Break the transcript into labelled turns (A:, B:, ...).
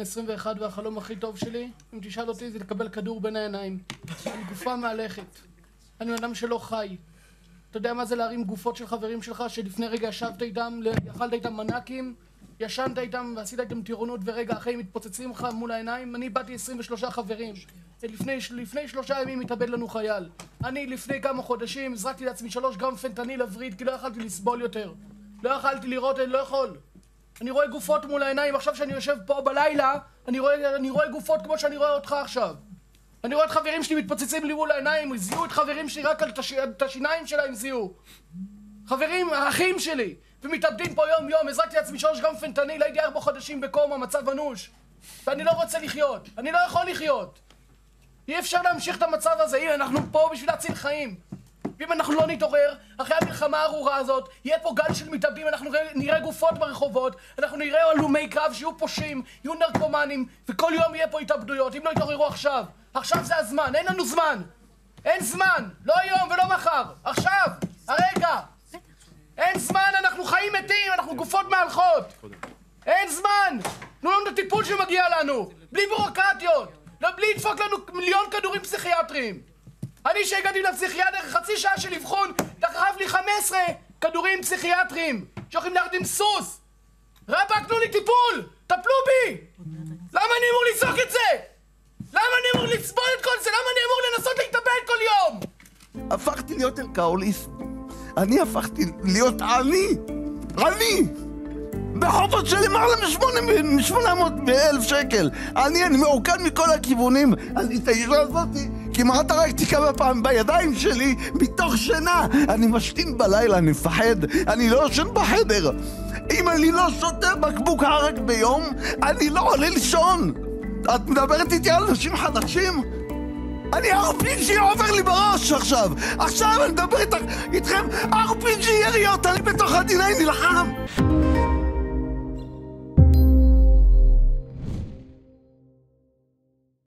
A: 21 והחלום הכי טוב שלי, אם תשאל אותי, זה לקבל כדור בין העיניים. אני גופה מהלכת. אני אדם שלא חי. אתה יודע מה זה להרים גופות של חברים שלך שלפני רגע ישבת איתם, אכלת איתם מנקים, ישנת איתם ועשית איתם טירונות ורגע אחרי מתפוצצים לך מול העיניים? אני באתי 23 חברים. לפני 3 ימים התאבד לנו חייל. אני לפני כמה חודשים הזרקתי לעצמי 3 גרם פנטניל לווריד כי לא יכלתי לסבול יותר. לא יכלתי לראות, אני לא יכול. אני רואה גופות מול העיניים. עכשיו שאני יושב פה בלילה, אני רואה גופות כמו שאני רואה אותך עכשיו. אני רואה את חברים שלי מתפוצצים לי מול העיניים, זיהו את חברים שלי רק על את השיניים שלהם זיהו. חברים, האחים שלי, ומתאבדים פה יום יום. הזרקתי לעצמי 3 גרם פנטניל, הייתי 4 חודשים בקומה, מצב אנוש. ואני לא רוצה לחיות, אני לא יכול לחיות. אי אפשר להמשיך את המצב הזה. הנה, אנחנו פה בשביל להציל חיים. ואם אנחנו לא נתעורר, אחרי המלחמה הארורה הזאת, יהיה פה גל של מתאבדים, אנחנו נראה גופות ברחובות, אנחנו נראה הלומי קרב שיהיו פושעים, יהיו נרקומנים, וכל יום יהיה פה התאבדויות, אם לא יתעוררו עכשיו. עכשיו זה הזמן, אין לנו זמן. אין זמן, לא היום ולא מחר. עכשיו, הרגע. אין זמן, אנחנו חיים מתים, אנחנו גופות מהלכות. אין זמן. תנו לנו את הטיפול שמגיע לנו, בלי בירוקרטיות, בלי לדפוק לנו 1,000,000 כדורים פסיכיאטריים. אני שהגעתי לפסיכיאטר, חצי שעה של אבחון, דחף לי 15 כדורים פסיכיאטריים שהולכים להרדים עם סוס. רבאק, תנו לי טיפול! טפלו בי! למה אני אמור לזעוק את זה? למה אני אמור לסבול את כל זה? למה אני אמור לנסות להתאבד כל יום?
B: הפכתי להיות אלכוהוליסט. אני הפכתי להיות עני! בחובות של למעלה מ-800,000 שקל. אני מעוקן מכל הכיוונים. אני את האישה הזאתי כמעט הרגתי כמה פעמים בידיים שלי מתוך שינה. אני משתין בלילה, אני מפחד, אני לא ישן בחדר. אם אני לא שותה בקבוק ערק ביום, אני לא עולה לישון. את מדברת איתי על אנשים חדשים? אני RPG עובר לי בראש עכשיו אני מדבר איתכם RPG יריות, אני בתוך הדיני נלחם.